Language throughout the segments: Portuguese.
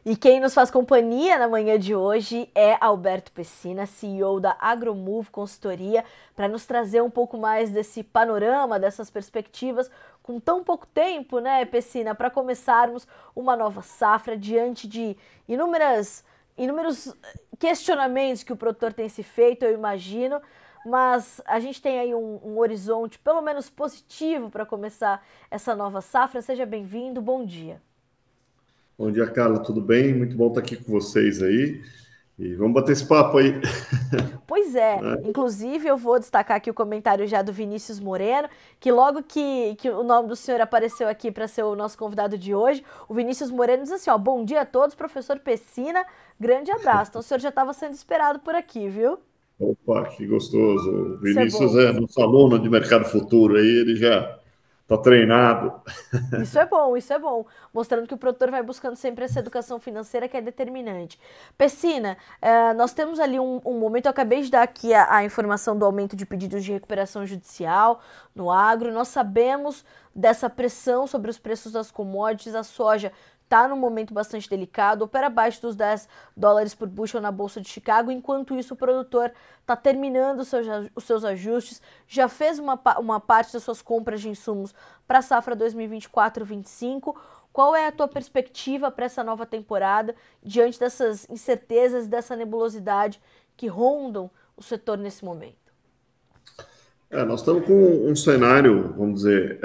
E quem nos faz companhia na manhã de hoje é Alberto Pessina, CEO da Agromove Consultoria, para nos trazer um pouco mais desse panorama, dessas perspectivas, com tão pouco tempo, né, Pessina, para começarmos uma nova safra diante de inúmeros questionamentos que o produtor tem se feito, eu imagino, mas a gente tem aí um horizonte pelo menos positivo para começar essa nova safra. Seja bem-vindo, bom dia. Bom dia, Carla, tudo bem? Muito bom estar aqui com vocês aí. E vamos bater esse papo aí. Pois é, inclusive eu vou destacar aqui o comentário já do Vinícius Moreno, que logo que o nome do senhor apareceu aqui para ser o nosso convidado de hoje, o Vinícius Moreno diz assim, ó, bom dia a todos, professor Pessina, grande abraço. Então o senhor já estava sendo esperado por aqui, viu? Opa, que gostoso. O Isso é Vinícius bom. é nosso aluno de mercado futuro aí, ele já está treinado. Isso é bom, isso é bom. Mostrando que o produtor vai buscando sempre essa educação financeira que é determinante. Pessina, nós temos ali um momento, eu acabei de dar aqui a informação do aumento de pedidos de recuperação judicial no agro. Nós sabemos dessa pressão sobre os preços das commodities, a soja está num momento bastante delicado, opera abaixo dos $10 por bushel na Bolsa de Chicago, enquanto isso o produtor está terminando os seus ajustes, já fez uma parte das suas compras de insumos para a safra 2024-25. Qual é a tua perspectiva para essa nova temporada, diante dessas incertezas, dessa nebulosidade que rondam o setor nesse momento? Nós estamos com um cenário, vamos dizer,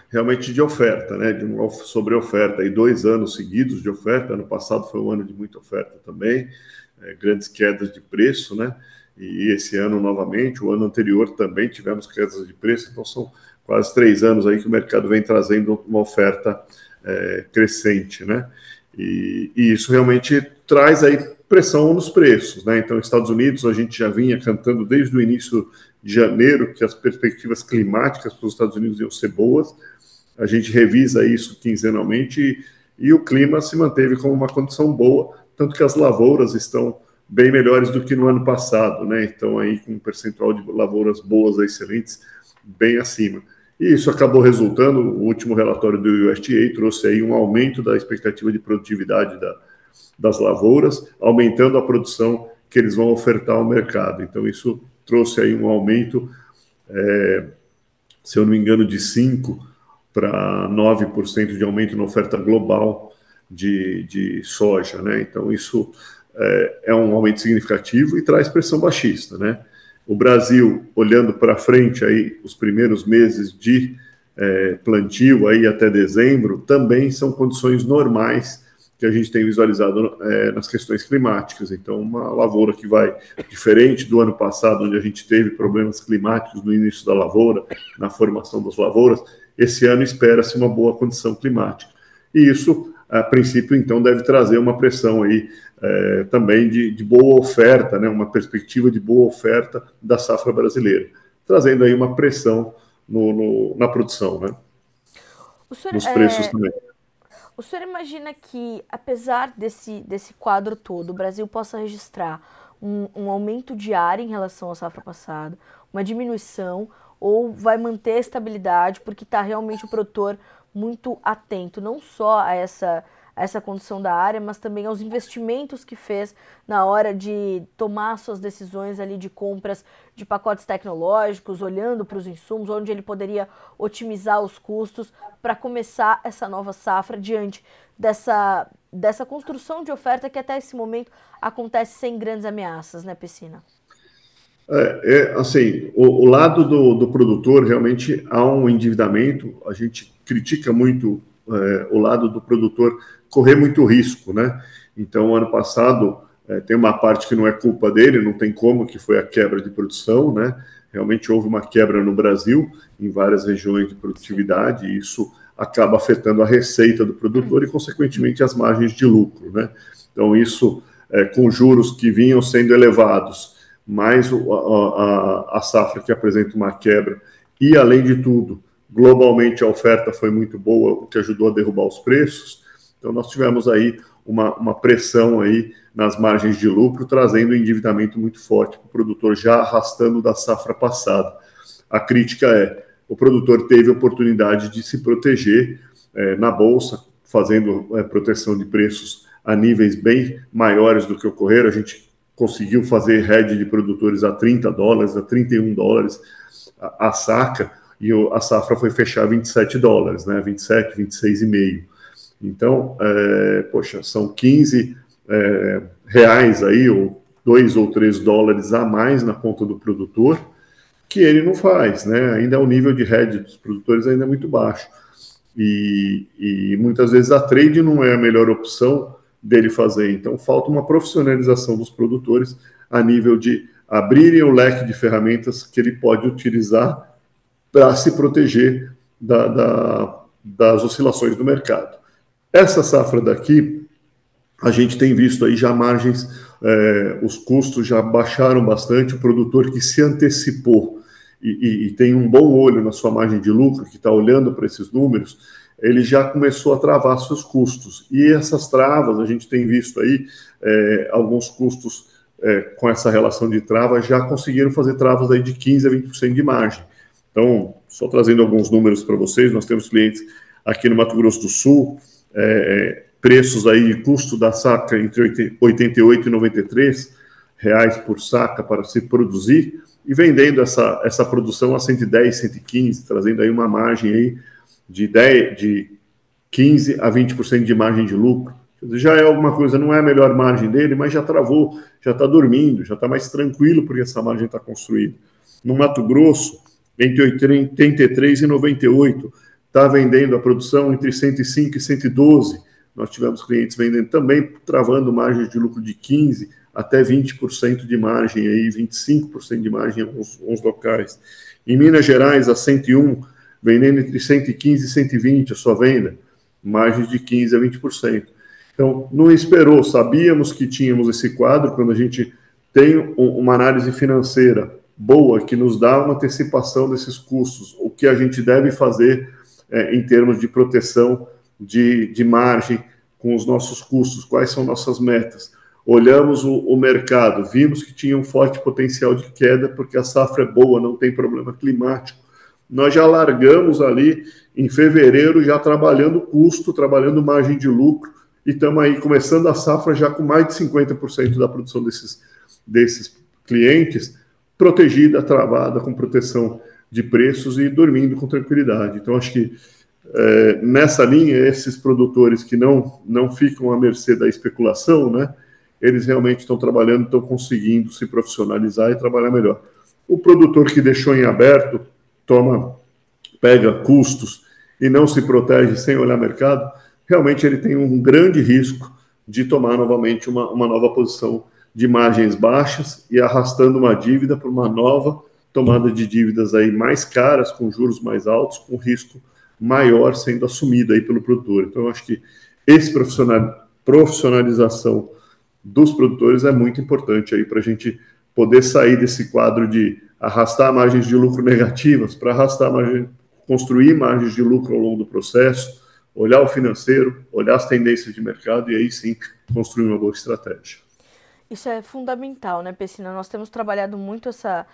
realmente de oferta, né? De uma sobre-oferta, aí 2 anos seguidos de oferta. Ano passado foi um ano de muita oferta também, grandes quedas de preço, né? E esse ano novamente, o ano anterior também tivemos quedas de preço, então são quase 3 anos aí que o mercado vem trazendo uma oferta crescente, né? E isso realmente traz aí pressão nos preços, né? Então, nos Estados Unidos, a gente já vinha cantando desde o início de janeiro que as perspectivas climáticas para os Estados Unidos iam ser boas. A gente revisa isso quinzenalmente e o clima se manteve como uma condição boa, tanto que as lavouras estão bem melhores do que no ano passado, né? Então, aí com um percentual de lavouras boas a excelentes bem acima. E isso acabou resultando, o último relatório do USDA trouxe aí um aumento da expectativa de produtividade das lavouras, aumentando a produção que eles vão ofertar ao mercado. Então, isso trouxe aí um aumento, se eu não me engano, de 5% para 9% de aumento na oferta global de soja, né? Então, isso é um aumento significativo e traz pressão baixista, né? O Brasil, olhando para frente, aí, os primeiros meses de plantio aí até dezembro, também são condições normais que a gente tem visualizado nas questões climáticas. Então, uma lavoura que vai diferente do ano passado, onde a gente teve problemas climáticos no início da lavoura, na formação das lavouras, esse ano espera-se uma boa condição climática. E isso, a princípio, então, deve trazer uma pressão aí também de boa oferta, né, uma perspectiva de boa oferta da safra brasileira, trazendo aí uma pressão na produção, né, O senhor, nos preços também. O senhor imagina que, apesar desse quadro todo, o Brasil possa registrar um aumento de área em relação à safra passada, uma diminuição, ou vai manter a estabilidade, porque está realmente o produtor muito atento, não só a essa condição da área, mas também aos investimentos que fez na hora de tomar suas decisões ali de compras de pacotes tecnológicos, olhando para os insumos, onde ele poderia otimizar os custos para começar essa nova safra diante dessa construção de oferta que até esse momento acontece sem grandes ameaças, né, Pessina? Assim, o lado do produtor, realmente há um endividamento, a gente critica muito o lado do produtor correr muito risco, né? Então, ano passado, tem uma parte que não é culpa dele, não tem como, que foi a quebra de produção, né? Realmente houve uma quebra no Brasil, em várias regiões de produtividade, e isso acaba afetando a receita do produtor e, consequentemente, as margens de lucro, né? Então, isso, com juros que vinham sendo elevados, mais a safra que apresenta uma quebra, e, além de tudo, globalmente a oferta foi muito boa, o que ajudou a derrubar os preços. Então, nós tivemos aí uma pressão aí nas margens de lucro, trazendo um endividamento muito forte para o produtor, já arrastando da safra passada. A crítica o produtor teve a oportunidade de se proteger na Bolsa, fazendo proteção de preços a níveis bem maiores do que ocorreram. A gente conseguiu fazer hedge de produtores a $30, a $31 a saca, e a safra foi fechar a $27, né? 27, 26,5. Então, poxa, são 15 reais aí, ou $2 ou $3 a mais na conta do produtor, que ele não faz, né? Ainda o nível de hedge dos produtores ainda é muito baixo. E muitas vezes a trade não é a melhor opção dele fazer. Então, falta uma profissionalização dos produtores a nível de abrirem o leque de ferramentas que ele pode utilizar para se proteger das oscilações do mercado. Essa safra daqui, a gente tem visto aí já margens, os custos já baixaram bastante. O produtor que se antecipou e tem um bom olho na sua margem de lucro, que está olhando para esses números, ele já começou a travar seus custos. E essas travas, a gente tem visto aí, alguns custos com essa relação de trava já conseguiram fazer travas aí de 15% a 20% de margem. Então, só trazendo alguns números para vocês, nós temos clientes aqui no Mato Grosso do Sul, preços aí, custo da saca entre 88 e 93 reais por saca para se produzir, e vendendo essa produção a 110, 115, trazendo aí uma margem aí de 15 a 20% de margem de lucro. Já é alguma coisa, não é a melhor margem dele, mas já travou, já está dormindo, já está mais tranquilo porque essa margem está construída. No Mato Grosso, entre 83 e 98, está vendendo a produção entre 105 e 112. Nós tivemos clientes vendendo também, travando margens de lucro de 15% até 20% de margem, aí 25% de margem em alguns locais. Em Minas Gerais, a 101, vendendo entre 115 e 120 a sua venda, margens de 15% a 20%. Então, não esperou, sabíamos que tínhamos esse quadro, quando a gente tem uma análise financeira boa, que nos dá uma antecipação desses custos, o que a gente deve fazer em termos de proteção de margem com os nossos custos, quais são nossas metas. Olhamos o mercado, vimos que tinha um forte potencial de queda, porque a safra é boa, não tem problema climático. Nós já largamos ali em fevereiro, já trabalhando custo, trabalhando margem de lucro, e estamos aí começando a safra já com mais de 50% da produção desses clientes protegida, travada, com proteção de preços e dormindo com tranquilidade. Então, acho que nessa linha, esses produtores que não ficam à mercê da especulação, né, eles realmente estão trabalhando, estão conseguindo se profissionalizar e trabalhar melhor. O produtor que deixou em aberto, pega custos e não se protege sem olhar mercado, realmente ele tem um grande risco de tomar novamente uma nova posição de margens baixas e arrastando uma dívida para uma nova tomada de dívidas aí mais caras, com juros mais altos, com risco maior sendo assumido aí pelo produtor. Então, eu acho que esse profissionalização dos produtores é muito importante aí para a gente poder sair desse quadro de arrastar margens de lucro negativas para construir margens de lucro ao longo do processo, olhar o financeiro, olhar as tendências de mercado e aí sim construir uma boa estratégia. Isso é fundamental, né, Pessina? Nós temos trabalhado muito essa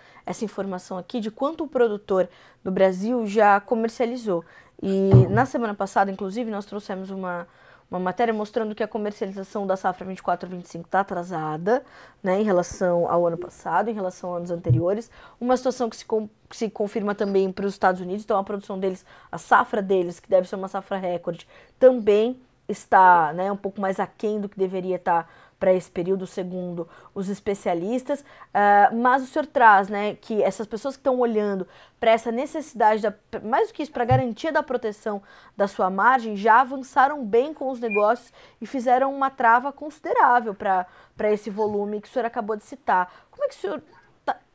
informação aqui de quanto o produtor no Brasil já comercializou. E na semana passada, inclusive, nós trouxemos uma matéria mostrando que a comercialização da safra 24-25 está atrasada, né, em relação ao ano passado, em relação a anos anteriores. Uma situação que se confirma também para os Estados Unidos. Então, a produção deles, a safra deles, que deve ser uma safra recorde, também está, né, um pouco mais aquém do que deveria estar para esse período, segundo os especialistas, mas o senhor traz, né, que essas pessoas que estão olhando para essa necessidade, mais do que isso, para a garantia da proteção da sua margem, já avançaram bem com os negócios e fizeram uma trava considerável para esse volume que o senhor acabou de citar. Como é que o senhor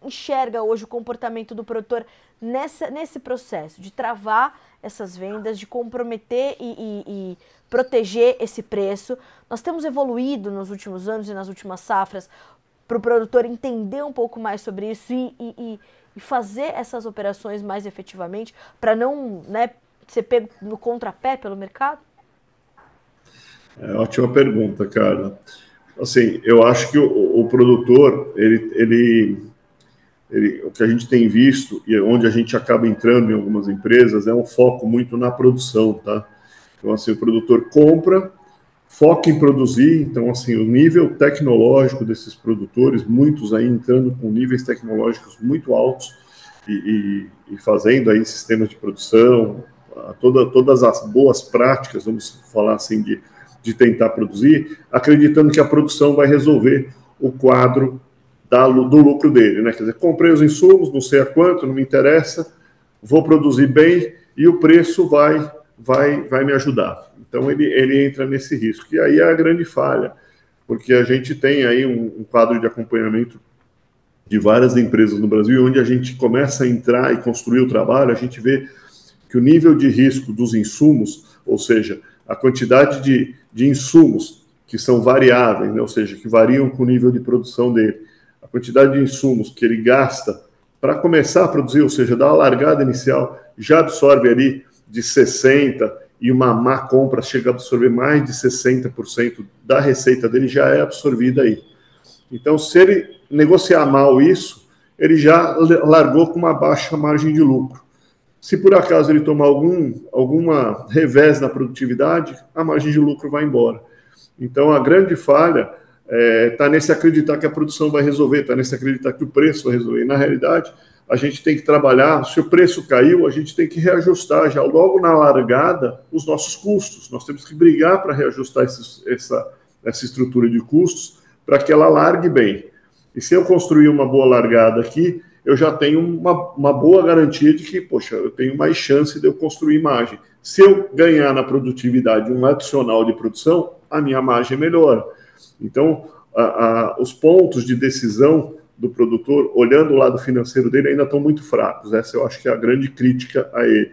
enxerga hoje o comportamento do produtor nesse processo de travar essas vendas, de comprometer e proteger esse preço? Nós temos evoluído nos últimos anos e nas últimas safras para o produtor entender um pouco mais sobre isso e fazer essas operações mais efetivamente para não, né, ser pego no contrapé pelo mercado? Ótima pergunta, Carla. Assim, eu acho que o produtor, o que a gente tem visto e onde a gente acaba entrando em algumas empresas é um foco muito na produção, tá? Então, assim, o produtor compra, foca em produzir. Então, assim, o nível tecnológico desses produtores, muitos aí entrando com níveis tecnológicos muito altos e fazendo aí sistemas de produção, todas as boas práticas, vamos falar assim, de tentar produzir, acreditando que a produção vai resolver o quadro do lucro dele, né? Quer dizer, comprei os insumos, não sei a quanto, não me interessa, vou produzir bem e o preço vai me ajudar. Então, ele entra nesse risco. E aí é a grande falha, porque a gente tem aí um quadro de acompanhamento de várias empresas no Brasil, onde a gente começa a entrar e construir o trabalho, a gente vê que o nível de risco dos insumos, ou seja, a quantidade de insumos que são variáveis, né, ou seja, que variam com o nível de produção dele, a quantidade de insumos que ele gasta para começar a produzir, ou seja, dar uma largada inicial, já absorve ali de 60%, e uma má compra chega a absorver mais de 60% da receita dele, já é absorvida aí. Então, se ele negociar mal isso, ele já largou com uma baixa margem de lucro. Se por acaso ele tomar alguma revés na produtividade, a margem de lucro vai embora. Então, a grande falha está nesse acreditar que a produção vai resolver, está nesse acreditar que o preço vai resolver. E, na realidade, a gente tem que trabalhar, se o preço caiu, a gente tem que reajustar já logo na largada os nossos custos. Nós temos que brigar para reajustar essa estrutura de custos para que ela largue bem. E se eu construir uma boa largada aqui, eu já tenho uma boa garantia de que, poxa, eu tenho mais chance de eu construir margem. Se eu ganhar na produtividade um adicional de produção, a minha margem melhora. Então, os pontos de decisão do produtor, olhando o lado financeiro dele, ainda estão muito fracos. Essa eu acho que é a grande crítica a ele.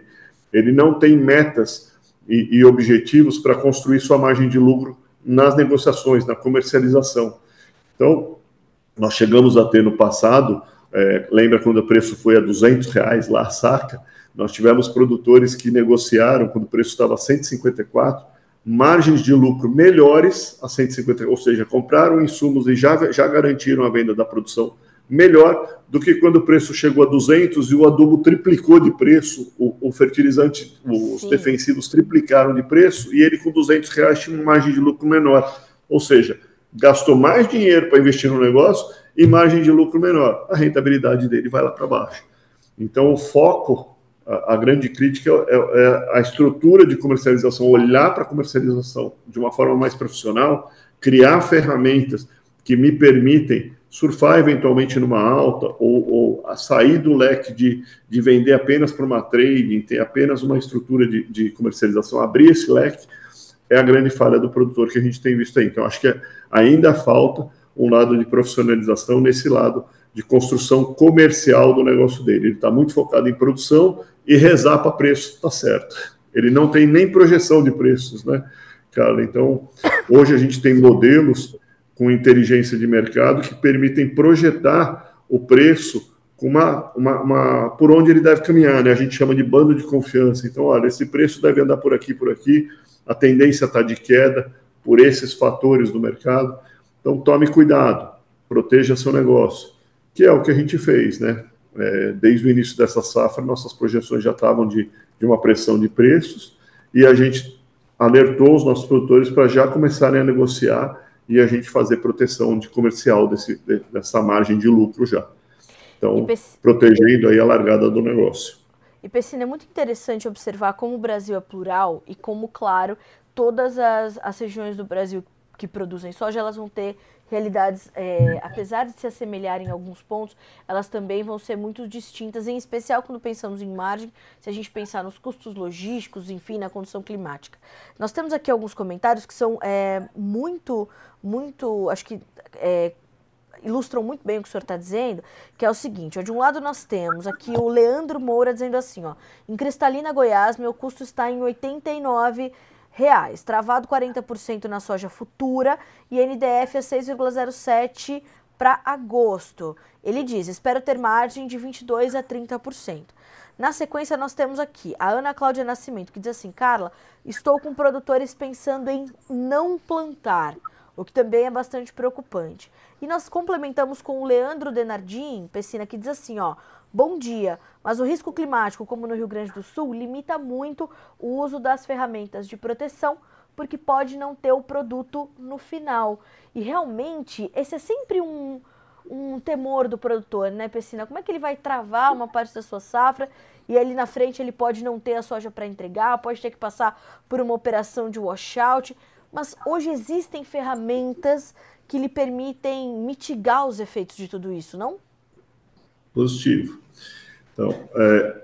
Ele não tem metas e objetivos para construir sua margem de lucro nas negociações, na comercialização. Então, nós chegamos a ter no passado, lembra quando o preço foi a R$200 lá a saca? Nós tivemos produtores que negociaram, quando o preço estava a 154, margens de lucro melhores a 150, ou seja, compraram insumos e já garantiram a venda da produção melhor do que quando o preço chegou a 200 e o adubo triplicou de preço, o fertilizante, os defensivos triplicaram de preço e ele com R$200 tinha uma margem de lucro menor. Ou seja, gastou mais dinheiro para investir no negócio e margem de lucro menor. A rentabilidade dele vai lá para baixo. Então, o foco, a grande crítica é a estrutura de comercialização, olhar para a comercialização de uma forma mais profissional, criar ferramentas que me permitem surfar eventualmente numa alta ou sair do leque de vender apenas para uma trading, ter apenas uma estrutura de comercialização, abrir esse leque, é a grande falha do produtor que a gente tem visto aí. Então, acho que ainda falta um lado de profissionalização nesse lado de construção comercial do negócio dele. Ele está muito focado em produção e rezar para preço, está certo. Ele não tem nem projeção de preços, né, cara? Então, hoje a gente tem modelos com inteligência de mercado que permitem projetar o preço com por onde ele deve caminhar, né? A gente chama de bando de confiança. Então, olha, esse preço deve andar por aqui, a tendência está de queda por esses fatores do mercado. Então, tome cuidado, proteja seu negócio, que é o que a gente fez, né? Desde o início dessa safra, nossas projeções já estavam de uma pressão de preços e a gente alertou os nossos produtores para já começarem a negociar e a gente fazer proteção de comercial dessa margem de lucro já. Então, protegendo aí a largada do negócio. E, Pessina, é muito interessante observar como o Brasil é plural e como, claro, todas as regiões do Brasil que produzem soja, elas vão ter realidades, apesar de se assemelharem em alguns pontos, elas também vão ser muito distintas, em especial quando pensamos em margem, se a gente pensar nos custos logísticos, enfim, na condição climática. Nós temos aqui alguns comentários que são muito, acho que ilustram muito bem o que o senhor está dizendo, que é o seguinte, ó, de um lado nós temos aqui o Leandro Moura dizendo assim, ó, em Cristalina, Goiás, meu custo está em R$89, travado 40% na soja futura e NDF a 6,07 para agosto. Ele diz, espero ter margem de 22% a 30%. Na sequência, nós temos aqui a Ana Cláudia Nascimento, que diz assim, Carla, estou com produtores pensando em não plantar, o que também é bastante preocupante. E nós complementamos com o Leandro Denardim, Pessina, que diz assim, ó, bom dia, mas o risco climático, como no Rio Grande do Sul, limita muito o uso das ferramentas de proteção, porque pode não ter o produto no final. E realmente, esse é sempre um temor do produtor, né, Pessina? Como é que ele vai travar uma parte da sua safra e ali na frente ele pode não ter a soja para entregar, pode ter que passar por uma operação de washout, mas hoje existem ferramentas que lhe permitem mitigar os efeitos de tudo isso, não? Positivo. Então,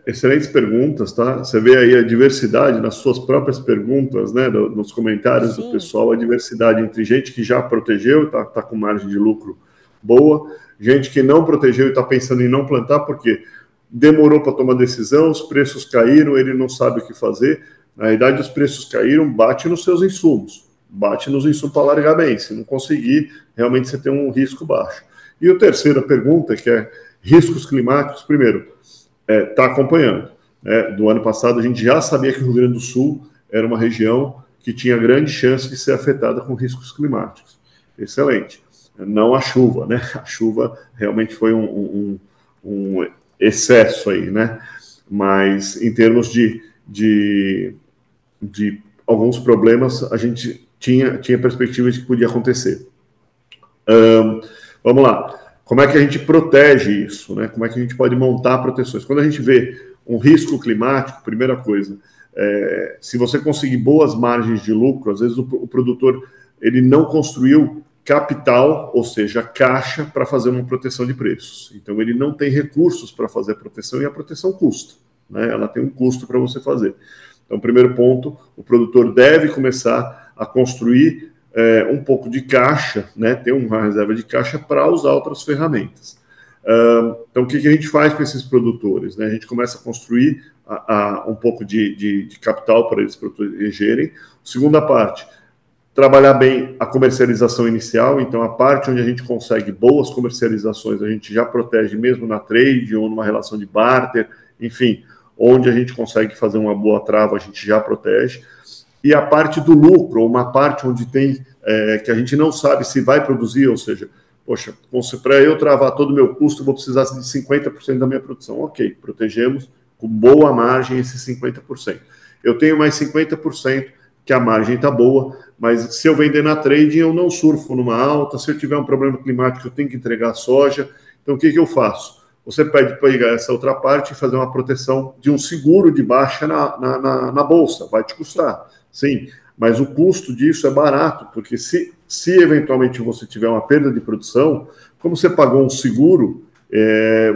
excelentes perguntas, tá? Você vê aí a diversidade nas suas próprias perguntas, né, nos comentários do pessoal, a diversidade entre gente que já protegeu, tá com margem de lucro boa, gente que não protegeu e está pensando em não plantar porque demorou para tomar decisão, os preços caíram, ele não sabe o que fazer. Na verdade, os preços caíram, bate nos seus insumos, bate nos insumos para largar bem. Se não conseguir, realmente você tem um risco baixo. E a terceira pergunta, que é riscos climáticos, primeiro, está acompanhando. Do ano passado, a gente já sabia que o Rio Grande do Sul era uma região que tinha grande chance de ser afetada com riscos climáticos. Excelente. Não a chuva, né? A chuva realmente foi um excesso aí, né? Mas em termos de alguns problemas, a gente tinha perspectiva de que podia acontecer. Vamos lá. Como é que a gente protege isso, né? Como é que a gente pode montar proteções? Quando a gente vê um risco climático, primeira coisa, se você conseguir boas margens de lucro, às vezes o produtor ele não construiu capital, ou seja, caixa, para fazer uma proteção de preços. Então, ele não tem recursos para fazer a proteção e a proteção custa, né? Ela tem um custo para você fazer. Então, primeiro ponto, o produtor deve começar a construir um pouco de caixa, né? Ter uma reserva de caixa para usar outras ferramentas. Então, o que a gente faz com esses produtores, né? A gente começa a construir um pouco de capital para eles protegerem. Segunda parte, trabalhar bem a comercialização inicial, então a parte onde a gente consegue boas comercializações, a gente já protege mesmo na trade ou numa relação de barter, enfim, onde a gente consegue fazer uma boa trava, a gente já protege. E a parte do lucro, uma parte onde tem, que a gente não sabe se vai produzir, ou seja, poxa, para eu travar todo o meu custo, eu vou precisar de 50% da minha produção. Ok, protegemos com boa margem esses 50%. Eu tenho mais 50%, que a margem está boa, mas se eu vender na trade, eu não surfo numa alta, se eu tiver um problema climático, eu tenho que entregar soja. Então, o que eu faço? Você pode pegar essa outra parte e fazer uma proteção de um seguro de baixa na bolsa. Vai te custar, sim, mas o custo disso é barato, porque se eventualmente você tiver uma perda de produção, como você pagou um seguro,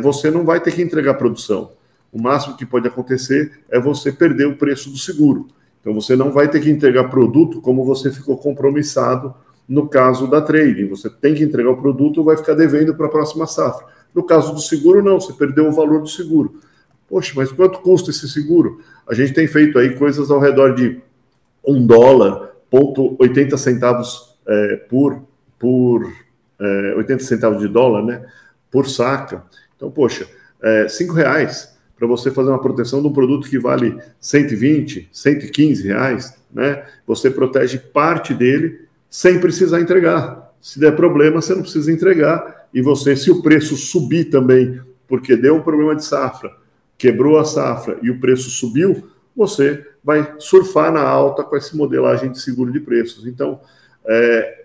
você não vai ter que entregar produção. O máximo que pode acontecer é você perder o preço do seguro. Então, você não vai ter que entregar produto como você ficou compromissado no caso da trading. Você tem que entregar o produto ou vai ficar devendo para a próxima safra. No caso do seguro, não. Você perdeu o valor do seguro. Poxa, mas quanto custa esse seguro? A gente tem feito aí coisas ao redor de $1,80 por 80 centavos de dólar, né? Por saca. Então, poxa, R$5 para você fazer uma proteção de um produto que vale 120, 115 reais, né? Você protege parte dele sem precisar entregar. Se der problema, você não precisa entregar. E você, se o preço subir também, porque deu um problema de safra, quebrou a safra e o preço subiu, você vai surfar na alta com essa modelagem de seguro de preços. Então,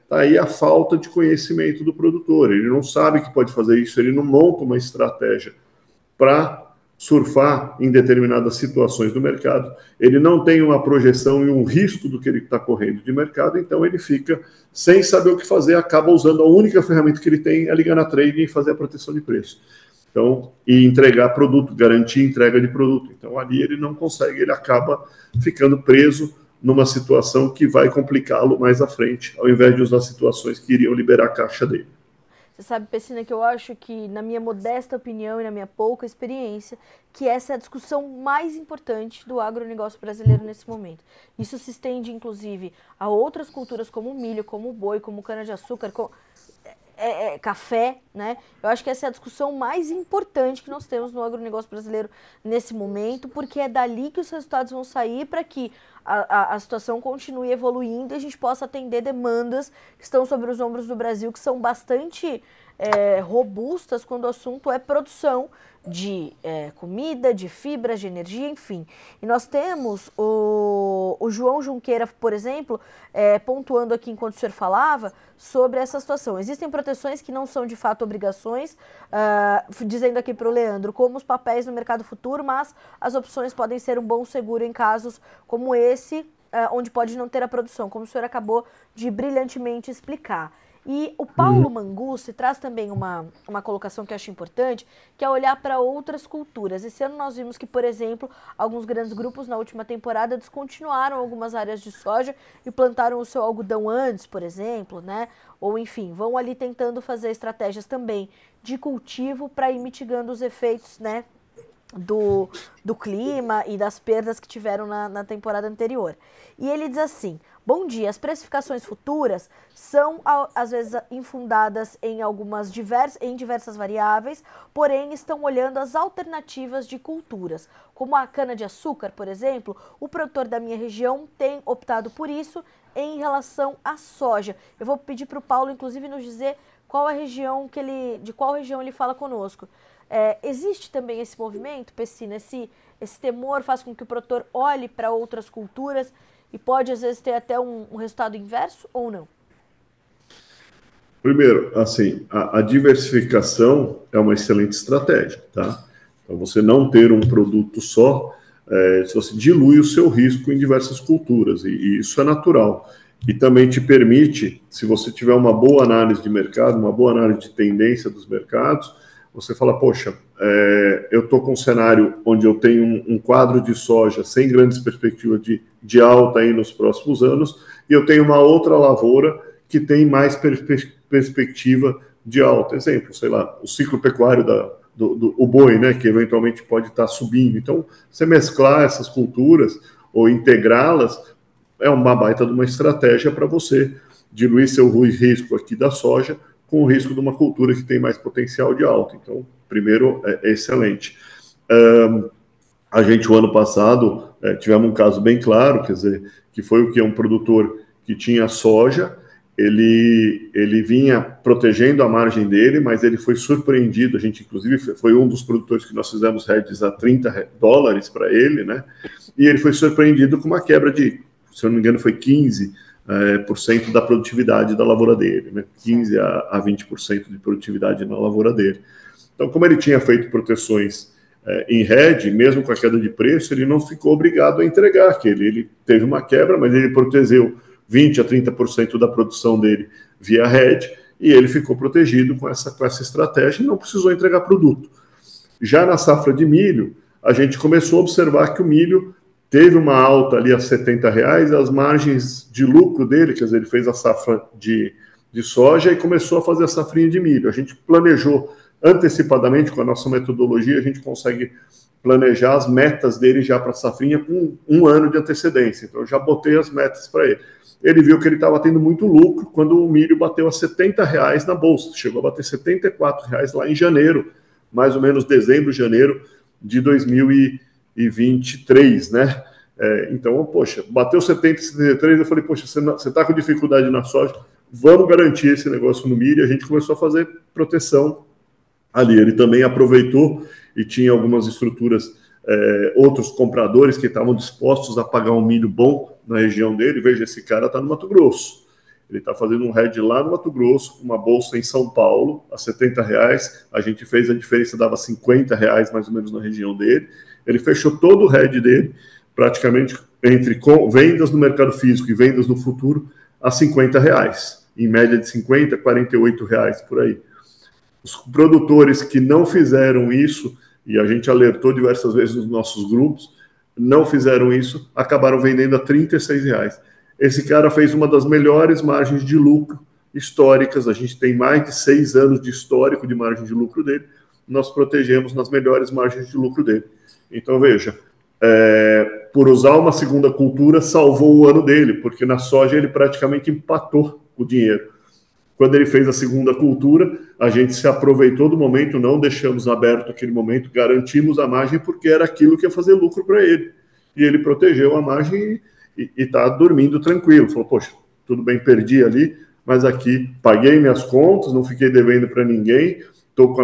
tá aí a falta de conhecimento do produtor. Ele não sabe que pode fazer isso, ele não monta uma estratégia para surfar em determinadas situações do mercado, ele não tem uma projeção e um risco do que ele está correndo de mercado, então ele fica sem saber o que fazer, acaba usando a única ferramenta que ele tem, é ligar na trading e fazer a proteção de preço. Então, e entregar produto, garantir entrega de produto. Então, ali ele não consegue, ele acaba ficando preso numa situação que vai complicá-lo mais à frente, ao invés de usar situações que iriam liberar a caixa dele. Você sabe, Pessina, que eu acho que, na minha modesta opinião e na minha pouca experiência, que essa é a discussão mais importante do agronegócio brasileiro nesse momento. Isso se estende, inclusive, a outras culturas como o milho, como o boi, como cana-de-açúcar, café, né? Eu acho que essa é a discussão mais importante que nós temos no agronegócio brasileiro nesse momento, porque é dali que os resultados vão sair para que a situação continue evoluindo e a gente possa atender demandas que estão sobre os ombros do Brasil, que são bastante robustas quando o assunto é produção de comida, de fibras, de energia, enfim. E nós temos o João Junqueira, por exemplo, pontuando aqui enquanto o senhor falava sobre essa situação. Existem proteções que não são de fato obrigações, dizendo aqui para o Leandro, como os papéis no mercado futuro, mas as opções podem ser um bom seguro em casos como esse, onde pode não ter a produção, como o senhor acabou de brilhantemente explicar. E o Paulo Mangusti traz também uma colocação que eu acho importante, que é olhar para outras culturas. Esse ano nós vimos que, por exemplo, alguns grandes grupos na última temporada descontinuaram algumas áreas de soja e plantaram o seu algodão antes, por exemplo, né? Ou enfim, vão ali tentando fazer estratégias também de cultivo para ir mitigando os efeitos, né, do clima e das perdas que tiveram na temporada anterior. E ele diz assim: bom dia, as precificações futuras são às vezes infundadas em diversas variáveis, porém estão olhando as alternativas de culturas, como a cana-de-açúcar, por exemplo. O produtor da minha região tem optado por isso em relação à soja. Eu vou pedir para o Paulo, inclusive, nos dizer de qual região ele fala conosco. Existe também esse movimento, Pessina, esse temor faz com que o produtor olhe para outras culturas e pode, às vezes, ter até um resultado inverso ou não? Primeiro, assim, a diversificação é uma excelente estratégia, tá? Então, você não ter um produto só, se você dilui o seu risco em diversas culturas, e isso é natural. E também te permite, se você tiver uma boa análise de mercado, uma boa análise de tendência dos mercados, você fala, poxa, eu estou com um cenário onde eu tenho um quadro de soja sem grandes perspectivas de alta aí nos próximos anos, e eu tenho uma outra lavoura que tem mais perspectiva de alta. Exemplo, sei lá, o ciclo pecuário o boi, né, que eventualmente pode estar subindo. Então, você mesclar essas culturas ou integrá-las é uma baita de uma estratégia para você diluir seu risco aqui da soja com o risco de uma cultura que tem mais potencial de alta. Então, primeiro, é excelente. A gente, o ano passado, tivemos um caso bem claro, quer dizer, que foi o que um produtor que tinha soja, ele vinha protegendo a margem dele, mas ele foi surpreendido. A gente, inclusive, foi um dos produtores que nós fizemos hedges a $30 para ele, né? E ele foi surpreendido com uma quebra de, se eu não me engano, foi 15% da produtividade da lavoura dele, né? 15% a 20% de produtividade na lavoura dele. Então, como ele tinha feito proteções em hedge, mesmo com a queda de preço, ele não ficou obrigado a entregar aquele. Ele teve uma quebra, mas ele protegeu 20% a 30% da produção dele via hedge, e ele ficou protegido com essa estratégia e não precisou entregar produto. Já na safra de milho, a gente começou a observar que o milho teve uma alta ali a R$70, as margens de lucro dele, quer dizer, ele fez a safra de soja e começou a fazer a safrinha de milho. A gente planejou antecipadamente, com a nossa metodologia, a gente consegue planejar as metas dele já para a safrinha com um ano de antecedência. Então, eu já botei as metas para ele. Ele viu que ele estava tendo muito lucro quando o milho bateu a R$70 na bolsa. Chegou a bater R$74 lá em janeiro, mais ou menos dezembro, janeiro de 2023, né? Então, poxa, bateu 70, 73, eu falei, poxa, você está com dificuldade na soja, vamos garantir esse negócio no milho. E a gente começou a fazer proteção ali. Ele também aproveitou e tinha algumas estruturas, outros compradores que estavam dispostos a pagar um milho bom na região dele. Veja, esse cara está no Mato Grosso. Ele está fazendo um hedge lá no Mato Grosso, uma bolsa em São Paulo, a R$70. A gente fez a diferença, dava R$50 mais ou menos na região dele. Ele fechou todo o hedge dele, praticamente entre vendas no mercado físico e vendas no futuro, a R$50. Em média de 50, R$48 por aí. Os produtores que não fizeram isso, e a gente alertou diversas vezes nos nossos grupos, não fizeram isso, acabaram vendendo a R$36. Esse cara fez uma das melhores margens de lucro históricas. A gente tem mais de 6 anos de histórico de margem de lucro dele. Nós protegemos nas melhores margens de lucro dele. Então, veja, por usar uma segunda cultura, salvou o ano dele, porque na soja ele praticamente empatou o dinheiro. Quando ele fez a segunda cultura, a gente se aproveitou do momento, não deixamos aberto aquele momento, garantimos a margem porque era aquilo que ia fazer lucro para ele. E ele protegeu a margem e está dormindo tranquilo. Falou, poxa, tudo bem, perdi ali, mas aqui paguei minhas contas, não fiquei devendo para ninguém, estou com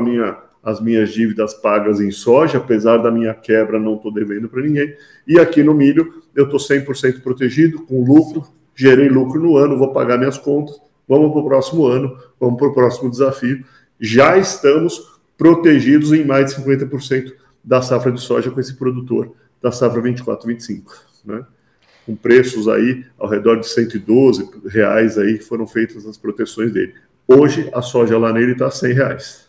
as minhas dívidas pagas em soja, apesar da minha quebra, não estou devendo para ninguém. E aqui no milho, eu estou 100% protegido, com lucro, gerei lucro no ano, vou pagar minhas contas, vamos para o próximo ano, vamos para o próximo desafio. Já estamos protegidos em mais de 50% da safra de soja com esse produtor da safra 24-25, né? Com preços aí ao redor de R$112 aí que foram feitas as proteções dele. Hoje, a soja lá nele está R$100.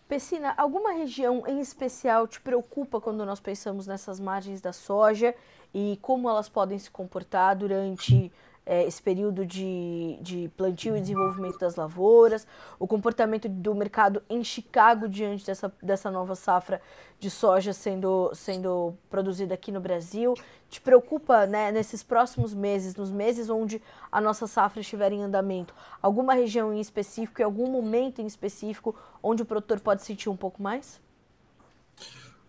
Pecina, alguma região em especial te preocupa quando nós pensamos nessas margens da soja e como elas podem se comportar durante esse período de plantio e desenvolvimento das lavouras, o comportamento do mercado em Chicago diante dessa nova safra de soja sendo produzida aqui no Brasil? Te preocupa, né, nesses próximos meses, nos meses onde a nossa safra estiver em andamento, alguma região em específico e algum momento em específico onde o produtor pode sentir um pouco mais?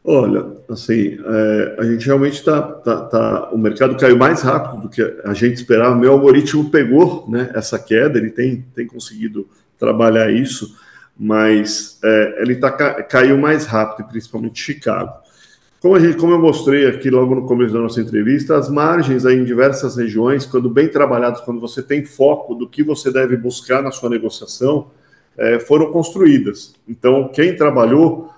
Olha, assim, a gente realmente o mercado caiu mais rápido do que a gente esperava. Meu algoritmo pegou, né, essa queda, ele tem conseguido trabalhar isso, mas ele caiu mais rápido, principalmente Chicago. Como eu mostrei aqui logo no começo da nossa entrevista, as margens aí em diversas regiões, quando bem trabalhadas, quando você tem foco do que você deve buscar na sua negociação, foram construídas. Então, quem trabalhou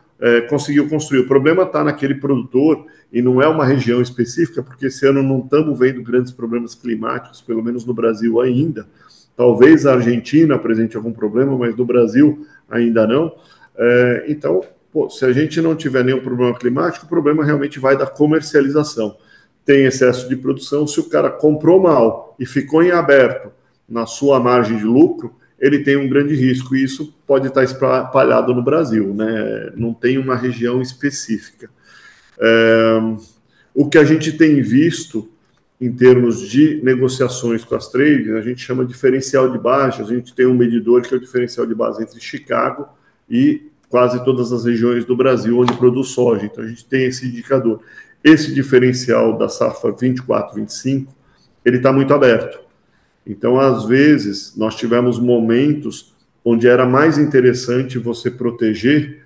conseguiu construir. O problema está naquele produtor e não é uma região específica, porque esse ano não estamos vendo grandes problemas climáticos, pelo menos no Brasil ainda. Talvez a Argentina apresente algum problema, mas no Brasil ainda não. Então, se a gente não tiver nenhum problema climático, o problema realmente vai da comercialização. Tem excesso de produção, se o cara comprou mal e ficou em aberto na sua margem de lucro, ele tem um grande risco, e isso pode estar espalhado no Brasil, né? Não tem uma região específica. O que a gente tem visto em termos de negociações com as trades, a gente chama de diferencial de baixa. A gente tem um medidor que é o diferencial de base entre Chicago e quase todas as regiões do Brasil onde produz soja. Então a gente tem esse indicador. Esse diferencial da safra 24-25, ele está muito aberto. Então, às vezes, nós tivemos momentos onde era mais interessante você proteger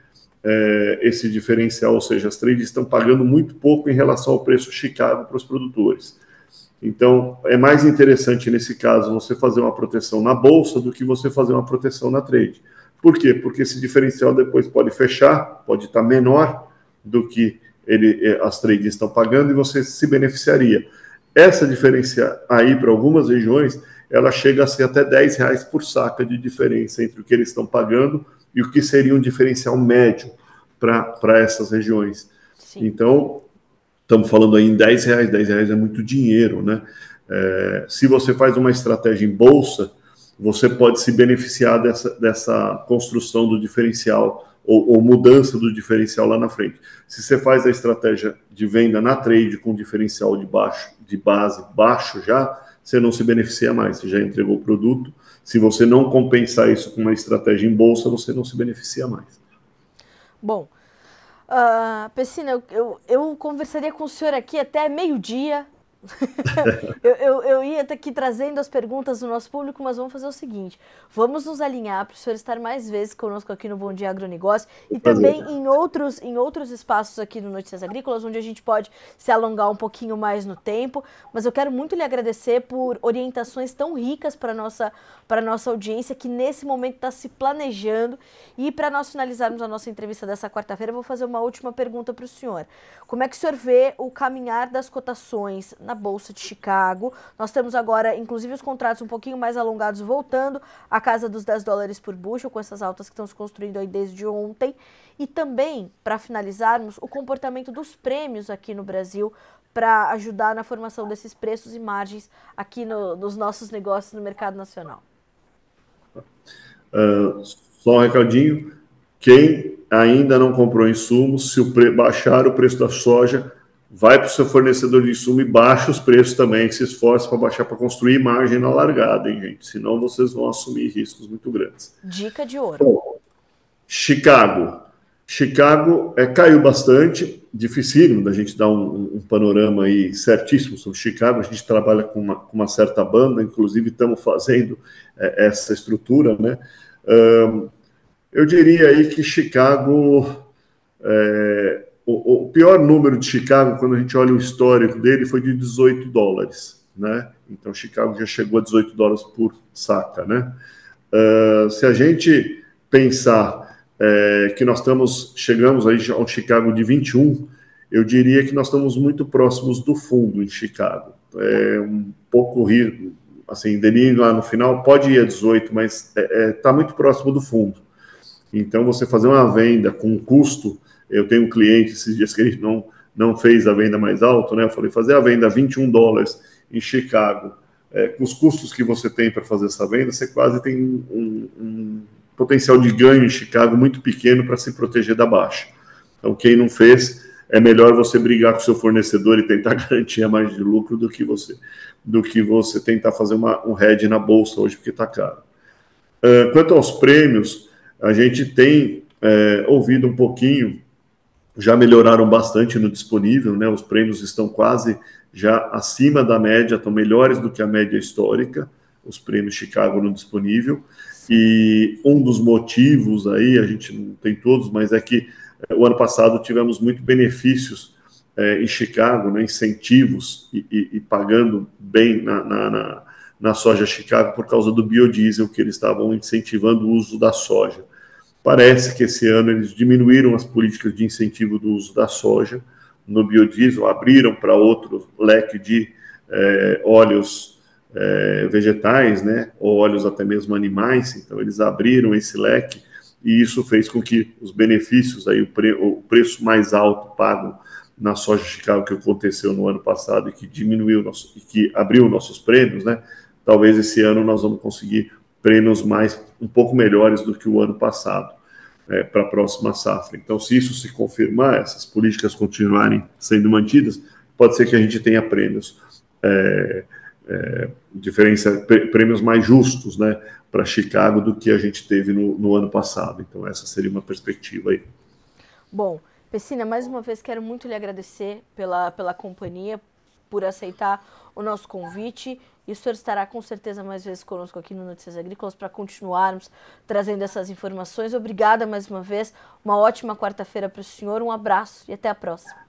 esse diferencial, ou seja, as trades estão pagando muito pouco em relação ao preço Chicago para os produtores. Então, é mais interessante, nesse caso, você fazer uma proteção na bolsa do que você fazer uma proteção na trade. Por quê? Porque esse diferencial depois pode fechar, pode estar menor do que as trades estão pagando e você se beneficiaria. Essa diferença aí, para algumas regiões, ela chega a ser até R$10 por saca de diferença entre o que eles estão pagando e o que seria um diferencial médio para essas regiões. Sim. Então, estamos falando aí em R$10, R$10 é muito dinheiro, né? Se você faz uma estratégia em bolsa, você pode se beneficiar dessa construção do diferencial ou mudança do diferencial lá na frente. Se você faz a estratégia de venda na trade com diferencial de base baixo já, você não se beneficia mais, você já entregou o produto. Se você não compensar isso com uma estratégia em bolsa, você não se beneficia mais. Bom, Pecina, eu conversaria com o senhor aqui até meio-dia. eu ia estar aqui trazendo as perguntas do nosso público, mas vamos fazer o seguinte: vamos nos alinhar para o senhor estar mais vezes conosco aqui no Bom Dia Agronegócio e também em outros espaços aqui no Notícias Agrícolas, onde a gente pode se alongar um pouquinho mais no tempo. Mas eu quero muito lhe agradecer por orientações tão ricas para a nossa audiência, que nesse momento está se planejando. E para nós finalizarmos a nossa entrevista dessa quarta-feira, eu vou fazer uma última pergunta para o senhor. Como é que o senhor vê o caminhar das cotações na Bolsa de Chicago? Nós temos agora, inclusive, os contratos um pouquinho mais alongados voltando à casa dos $10 por bushel, com essas altas que estão se construindo aí desde ontem. E também, para finalizarmos, o comportamento dos prêmios aqui no Brasil para ajudar na formação desses preços e margens aqui nos nossos negócios no mercado nacional. Só um recadinho: quem ainda não comprou insumos, se baixar o preço da soja, vai para o seu fornecedor de insumo e baixa os preços também, se esforce para baixar, para construir margem na largada, hein, gente? Senão vocês vão assumir riscos muito grandes. Dica de ouro. Bom, Chicago. Chicago caiu bastante, dificílimo da gente dar um panorama aí certíssimo sobre Chicago. A gente trabalha com uma certa banda, inclusive estamos fazendo essa estrutura, né? Eu diria aí que Chicago, o pior número de Chicago, quando a gente olha o histórico dele, foi de $18, né? Então Chicago já chegou a $18 por saca, né? Se a gente pensar que nós chegamos aí a um Chicago de 21, eu diria que nós estamos muito próximos do fundo em Chicago. Um pouco assim, Denis lá no final pode ir a 18, mas está muito próximo do fundo. Então, você fazer uma venda com custo, eu tenho um cliente esses dias que ele não fez a venda mais alta, né? Eu falei, fazer a venda a $21 em Chicago, com os custos que você tem para fazer essa venda, você quase tem um potencial de ganho em Chicago muito pequeno para se proteger da baixa. Então, quem não fez, é melhor você brigar com o seu fornecedor e tentar garantir a margem de lucro do que você tentar fazer um hedge na bolsa hoje, porque está caro. Quanto aos prêmios, a gente tem ouvido um pouquinho, já melhoraram bastante no disponível, né? Os prêmios estão quase já acima da média, estão melhores do que a média histórica, os prêmios Chicago no disponível. E um dos motivos aí, a gente não tem todos, mas é que o ano passado tivemos muitos benefícios em Chicago, né? Incentivos e pagando bem na soja Chicago por causa do biodiesel, que eles estavam incentivando o uso da soja. Parece que esse ano eles diminuíram as políticas de incentivo do uso da soja no biodiesel, abriram para outro leque de óleos vegetais, né, ou óleos até mesmo animais. Então eles abriram esse leque e isso fez com que os benefícios, aí, o preço mais alto pago na soja Chicago que aconteceu no ano passado e que diminuiu e que abriu nossos prêmios, né, talvez esse ano nós vamos conseguir prêmios um pouco melhores do que o ano passado para a próxima safra. Então, se isso se confirmar, essas políticas continuarem sendo mantidas, pode ser que a gente tenha prêmios prêmios mais justos, né, para Chicago do que a gente teve no ano passado. Então, essa seria uma perspectiva aí. Bom, Pessina, mais uma vez quero muito lhe agradecer pela companhia, por aceitar o nosso convite. E o senhor estará com certeza mais vezes conosco aqui no Notícias Agrícolas para continuarmos trazendo essas informações. Obrigada mais uma vez, uma ótima quarta-feira para o senhor, um abraço e até a próxima.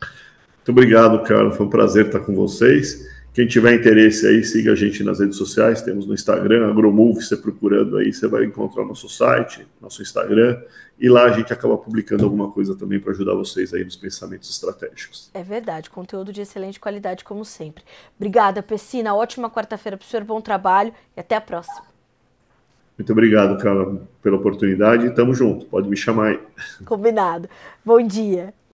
Muito obrigado, Carlos, foi um prazer estar com vocês. Quem tiver interesse aí, siga a gente nas redes sociais, temos no Instagram, Agromove, você procurando aí, você vai encontrar o nosso site, nosso Instagram, e lá a gente acaba publicando alguma coisa também para ajudar vocês aí nos pensamentos estratégicos. É verdade, conteúdo de excelente qualidade como sempre. Obrigada, Pessina, ótima quarta-feira para o senhor, bom trabalho e até a próxima. Muito obrigado, Carla, pela oportunidade e tamo junto, pode me chamar aí. Combinado. Bom dia.